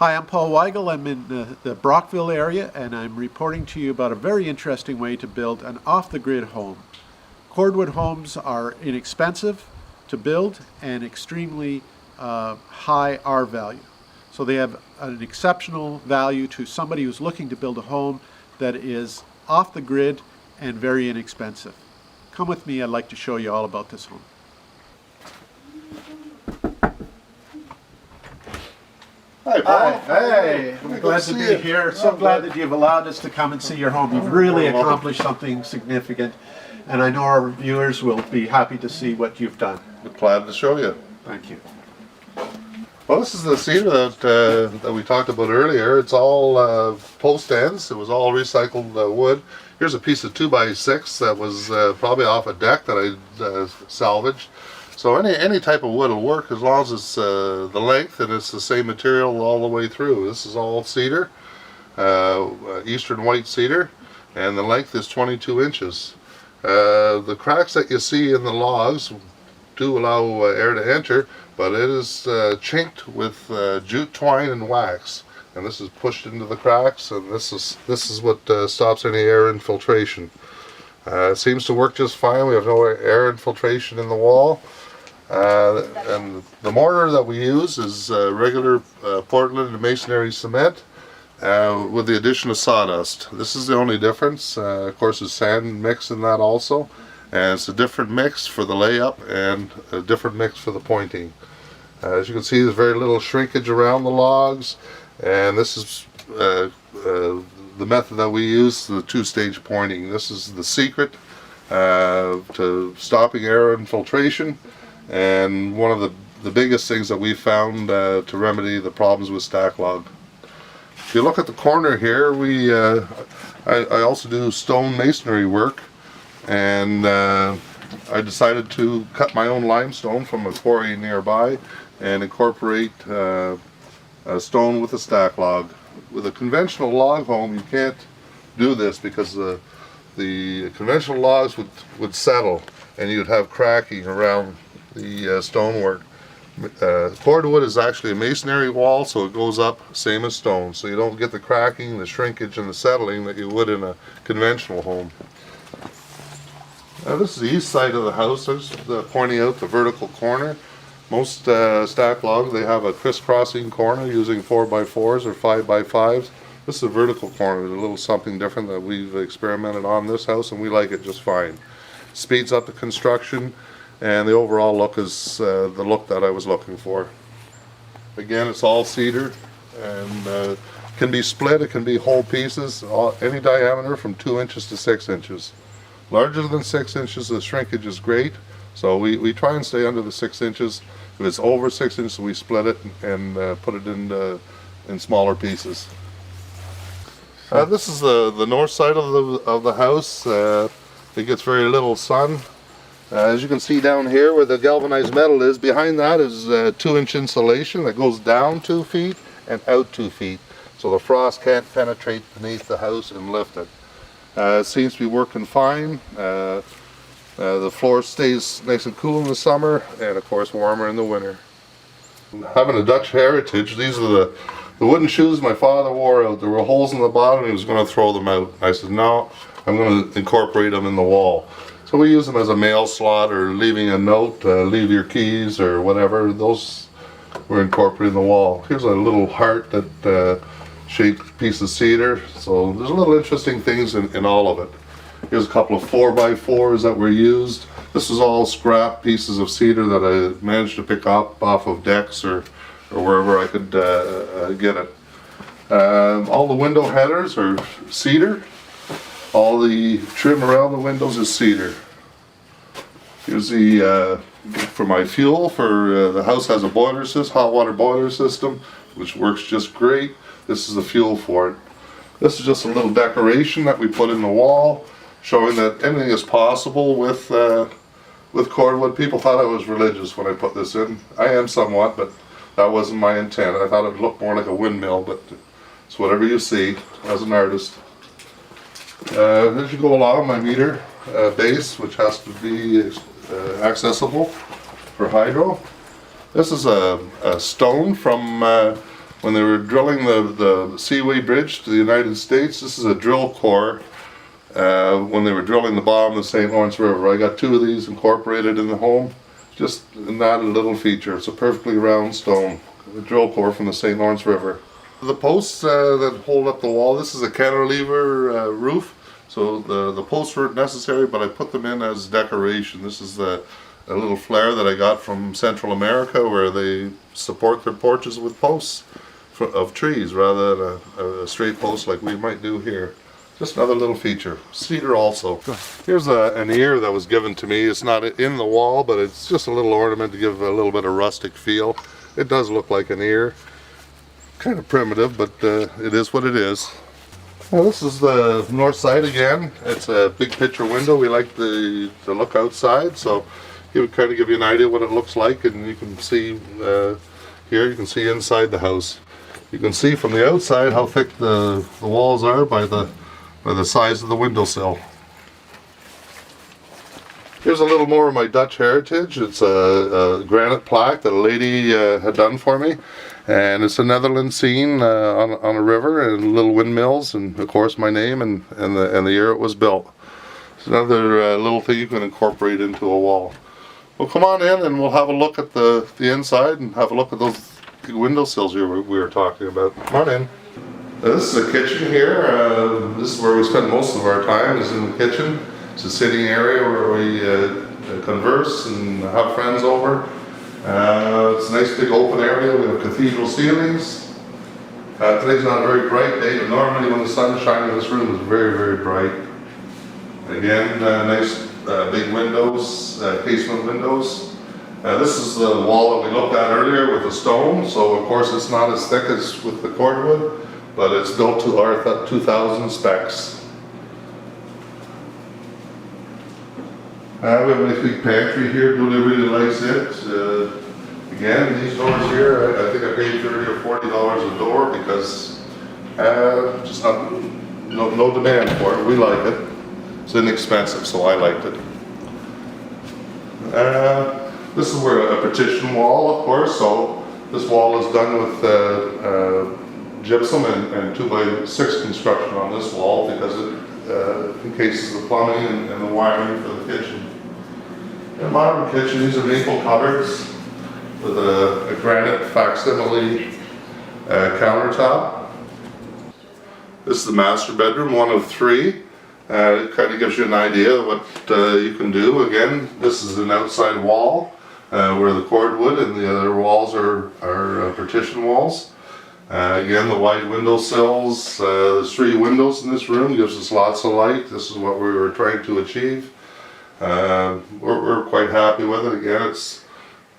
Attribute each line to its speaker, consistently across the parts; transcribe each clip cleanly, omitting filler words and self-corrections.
Speaker 1: Hi, I'm Paul Weigel. I'm in the Brockville area, and I'm reporting to you about a very interesting way to build an off-the-grid home. Cordwood homes are inexpensive to build and extremely high R value. So they have an exceptional value to somebody who's looking to build a home that is off the grid and very inexpensive. Come with me, I'd like to show you all about this home.
Speaker 2: Hi, Paul.
Speaker 1: Hey, I'm glad to be here. So glad that you've allowed us to come and see your home. You've really accomplished something significant, and I know our viewers will be happy to see what you've done.
Speaker 2: Glad to show you.
Speaker 1: Thank you.
Speaker 2: Well, this is the cedar that we talked about earlier. It's all post ends. It was all recycled wood. Here's a piece of 2x6 that was probably off a deck that I salvaged. So any type of wood will work as long as it's the length and it's the same material all the way through. This is all cedar, eastern white cedar, and the length is 22 inches. The cracks that you see in the logs do allow air to enter, but it is chinked with jute twine and wax, and this is pushed into the cracks, and this is what stops any air infiltration. It seems to work just fine. We have no air infiltration in the wall. And the mortar that we use is regular Portland and masonry cement with the addition of sawdust. This is the only difference. Of course, there's sand mix in that also, and it's a different mix for the layup and a different mix for the pointing. As you can see, there's very little shrinkage around the logs, and this is the method that we use, the two-stage pointing. This is the secret to stopping air infiltration, and one of the biggest things that we found to remedy the problems with stack log. If you look at the corner here, I also do stone masonry work, and I decided to cut my own limestone from a quarry nearby and incorporate a stone with a stack log. With a conventional log home, you can't do this because the conventional logs would settle and you'd have cracking around the stonework. Cordwood is actually a masonry wall, so it goes up same as stone, so you don't get the cracking, the shrinkage, and the settling that you would in a conventional home. Now this is the east side of the house. I'm just pointing out the vertical corner. Most stack logs, they have a crisscrossing corner using 4x4s or 5x5s. This is a vertical corner. It's a little something different that we've experimented on this house, and we like it just fine. Speeds up the construction, and the overall look is the look that I was looking for. Again, it's all cedar, and can be split. It can be whole pieces, any diameter from 2 inches to 6 inches. Larger than 6 inches, the shrinkage is great, so we try and stay under the 6 inches. If it's over 6 inches, we split it and put it in smaller pieces. This is the north side of the house. It gets very little sun. As you can see down here where the galvanized metal is, behind that is 2-inch insulation that goes down 2 feet and out 2 feet, so the frost can't penetrate beneath the house and lift it. It seems to be working fine. The floor stays nice and cool in the summer, and of course warmer in the winter. Having a Dutch heritage, these are the wooden shoes my father wore out. There were holes in the bottom, he was going to throw them out. I said, no, I'm going to incorporate them in the wall. So we use them as a mail slot or leaving a note, leave your keys or whatever. Those were incorporated in the wall. Here's a little heart that shaped piece of cedar. So there's a little interesting things in all of it. Here's a couple of 4x4s that were used. This is all scrap pieces of cedar that I managed to pick up off of decks or wherever I could get it. All the window headers are cedar. All the trim around the windows is cedar. Here's the for my fuel. For the house has a boiler system, hot water boiler system, which works just great. This is the fuel for it. This is just a little decoration that we put in the wall, showing that anything is possible with cordwood. People thought I was religious when I put this in. I am somewhat, but that wasn't my intent. I thought it would look more like a windmill, but it's whatever you see as an artist. As you go along, my meter base, which has to be accessible for hydro. This is a stone from when they were drilling the Seaway Bridge to the United States, this is a drill core. When they were drilling the bottom of the St. Lawrence River. I got 2 of these incorporated in the home, just an added little feature. It's a perfectly round stone, a drill core from the St. Lawrence River. The posts that hold up the wall, this is a cantilever roof, so the posts weren't necessary, but I put them in as decoration. This is a little flare that I got from Central America, where they support their porches with posts of trees rather than a straight post like we might do here. Just another little feature. Cedar also. Here's an ear that was given to me. It's not in the wall, but it's just a little ornament to give a little bit of rustic feel. It does look like an ear. Kind of primitive, but it is what it is. Now this is the north side again. It's a big picture window. We like the look outside, so it would kind of give you an idea what it looks like, and you can see here, you can see inside the house. You can see from the outside how thick the walls are by the size of the windowsill. Here's a little more of my Dutch heritage. It's a granite plaque that a lady had done for me, and it's a Netherlands scene on a river and little windmills, and of course my name and the year it was built. It's another little thing you can incorporate into a wall. Well, come on in and we'll have a look at the inside and have a look at those windowsills we were talking about. Come on in. This is the kitchen here. This is where we spend most of our time, is in the kitchen. It's a sitting area where we converse and have friends over. It's a nice big open area. We have cathedral ceilings. Today's not a very bright day, but normally when the sun is shining, this room is very, very bright. Again, nice big windows, casement windows. This is the wall that we looked at earlier with the stone, so of course it's not as thick as with the cordwood, but it's built to our 2000 specs. We have a nice big pantry here. Dulia really likes it. Again, these doors here, I think I paid $30 or $40 a door because just no demand for it. We like it. It's inexpensive, so I liked it. This is where a partition wall, of course. So this wall is done with gypsum and 2x6 construction on this wall because it encases the plumbing and the wiring for the kitchen. In a modern kitchen, these are maple cupboards with a granite facsimile countertop. This is the master bedroom, one of 3. It kind of gives you an idea of what you can do. Again, this is an outside wall where the cordwood and the other walls are partition walls. Again, the wide window sills. There's 3 windows in this room, gives us lots of light. This is what we were trying to achieve. We're quite happy with it. Again, it's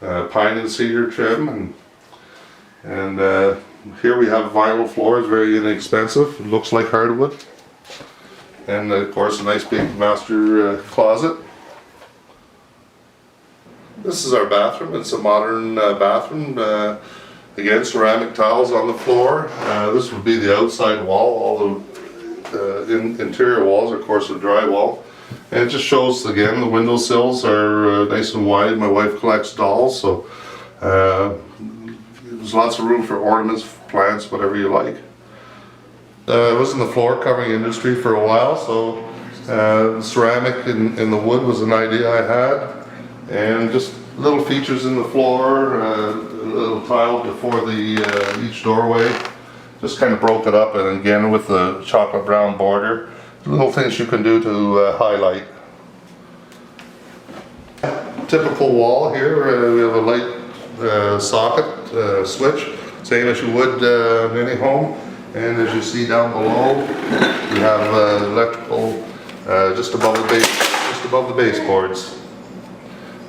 Speaker 2: pine and cedar trim, and here we have vinyl floors, very inexpensive. It looks like hardwood. And of course a nice big master closet. This is our bathroom. It's a modern bathroom. Again, ceramic tiles on the floor. This would be the outside wall. All the interior walls, of course, are drywall. And it just shows, again, the windowsills are nice and wide. My wife collects dolls, so there's lots of room for ornaments, plants, whatever you like. I was in the floor covering industry for a while, so ceramic in the wood was an idea I had, and just little features in the floor, a little tile before each doorway, just kind of broke it up, and again with the chocolate brown border, little things you can do to highlight. Typical wall here, we have a light socket switch, same as you would in any home. And as you see down below, we have electrical just above the baseboards.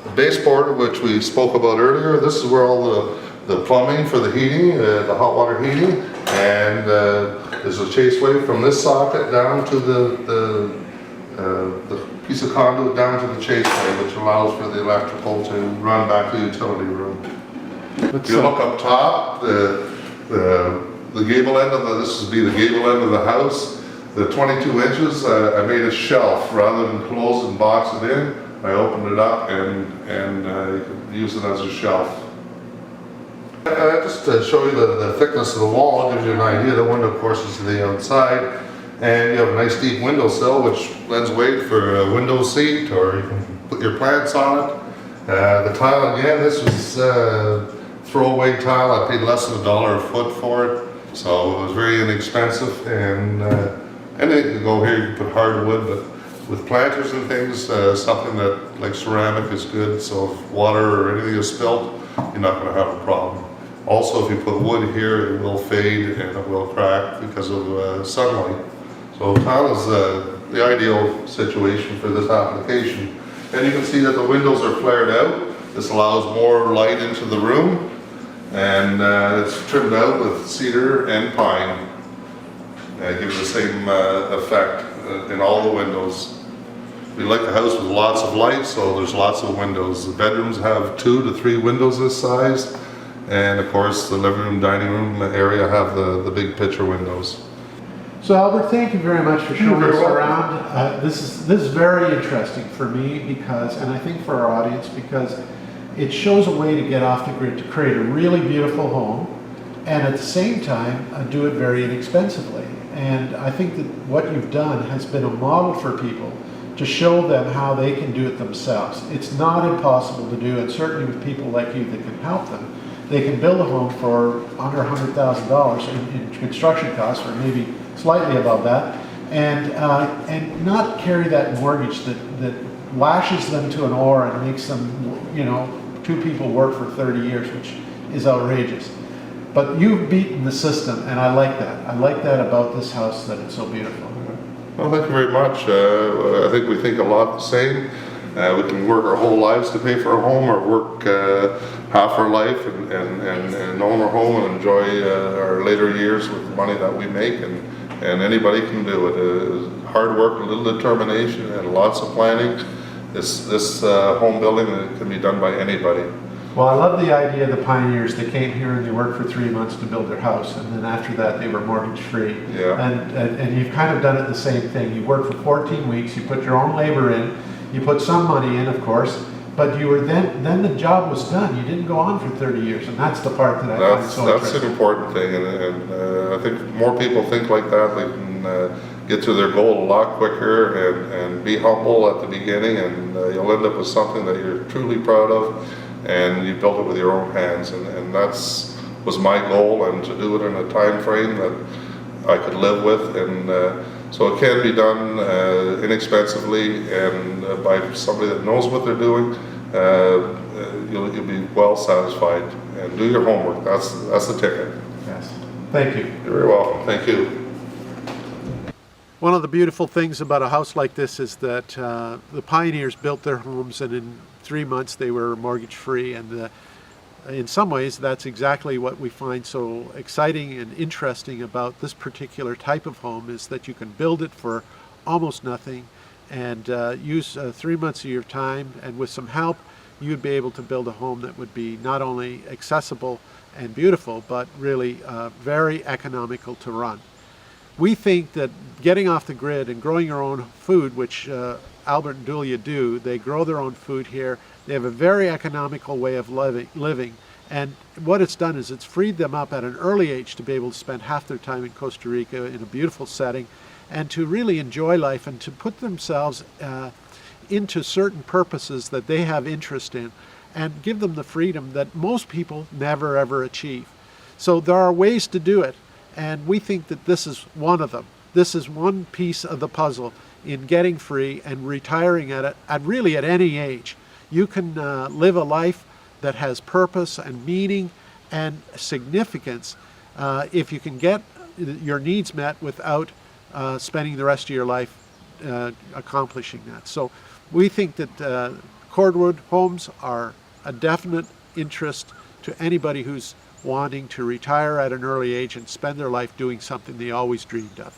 Speaker 2: The baseboard, which we spoke about earlier, this is where all the plumbing for the heating, the hot water heating, and there's a chaseway from this socket down to the piece of conduit down to the chaseway, which allows for the electrical to run back to the utility room. If you look up top, the gable end of this would be the gable end of the house. The 22 inches, I made a shelf rather than close and box it in. I opened it up and you can use it as a shelf. Just to show you the thickness of the wall, it gives you an idea. The window, of course, is to the outside, and you have a nice deep windowsill, which lends weight for a window seat, or you can put your plants on it. The tile, again, this was throwaway tile. I paid less than $1 a foot for it, so it was very inexpensive. And anything can go here. You can put hardwood, but with planters and things, something that like ceramic is good. So if water or anything is spilled, you're not going to have a problem. Also, if you put wood here, it will fade and it will crack because of sunlight. So tile is the ideal situation for this application. And you can see that the windows are flared out. This allows more light into the room, and it's trimmed out with cedar and pine. It gives the same effect in all the windows. We like the house with lots of light, so there's lots of windows. The bedrooms have 2 to 3 windows this size, and of course the living room, dining room area have the big picture windows.
Speaker 1: So Albert, thank you very much for showing
Speaker 2: You're
Speaker 1: us
Speaker 2: welcome.
Speaker 1: around. This is very interesting for me because, and I think for our audience, because it shows a way to get off the grid to create a really beautiful home, and at the same time do it very inexpensively. And I think that what you've done has been a model for people to show them how they can do it themselves. It's not impossible to do, and certainly with people like you that can help them, they can build a home for under $100,000 in construction costs, or maybe slightly above that, and not carry that mortgage that lashes them to an oar and makes them, 2 people work for 30 years, which is outrageous. But you've beaten the system, and I like that. I like that about this house, that it's so beautiful.
Speaker 2: Well, thank you very much. I think we think a lot the same. We can work our whole lives to pay for a home, or work half our life and own our home and enjoy our later years with the money that we make, and anybody can do it. Hard work, a little determination, and lots of planning. This home building can be done by anybody.
Speaker 1: Well, I love the idea of the pioneers that came here and they worked for 3 months to build their house, and then after that they were mortgage free.
Speaker 2: Yeah.
Speaker 1: And you've kind of done it the same thing. You worked for 14 weeks, you put your own labor in, you put some money in, of course, but you were then the job was done. You didn't go on for 30 years, and that's the part that I find so
Speaker 2: That's
Speaker 1: interesting.
Speaker 2: an important thing, and I think more people think like that. They can get to their goal a lot quicker, and be humble at the beginning, and you'll end up with something that you're truly proud of, and you built it with your own hands, and that's was my goal, and to do it in a time frame that I could live with, and so it can be done inexpensively, and by somebody that knows what they're doing. You'll be well satisfied, and do your homework. That's the ticket.
Speaker 1: Yes. Thank you.
Speaker 2: You're very welcome. Thank you.
Speaker 1: One of the beautiful things about a house like this is that the pioneers built their homes, and in 3 months they were mortgage free, and in some ways that's exactly what we find so exciting and interesting about this particular type of home, is that you can build it for almost nothing and use 3 months of your time, and with some help you'd be able to build a home that would be not only accessible and beautiful, but really very economical to run. We think that getting off the grid and growing your own food, which Albert and Dulia do, they grow their own food here. They have a very economical way of living. And what it's done is it's freed them up at an early age to be able to spend half their time in Costa Rica in a beautiful setting, and to really enjoy life and to put themselves into certain purposes that they have interest in, and give them the freedom that most people never ever achieve. So there are ways to do it, and we think that this is one of them. This is one piece of the puzzle in getting free and retiring at really at any age. You can live a life that has purpose and meaning and significance if you can get your needs met without spending the rest of your life accomplishing that. So we think that Cordwood homes are a definite interest to anybody who's wanting to retire at an early age and spend their life doing something they always dreamed of.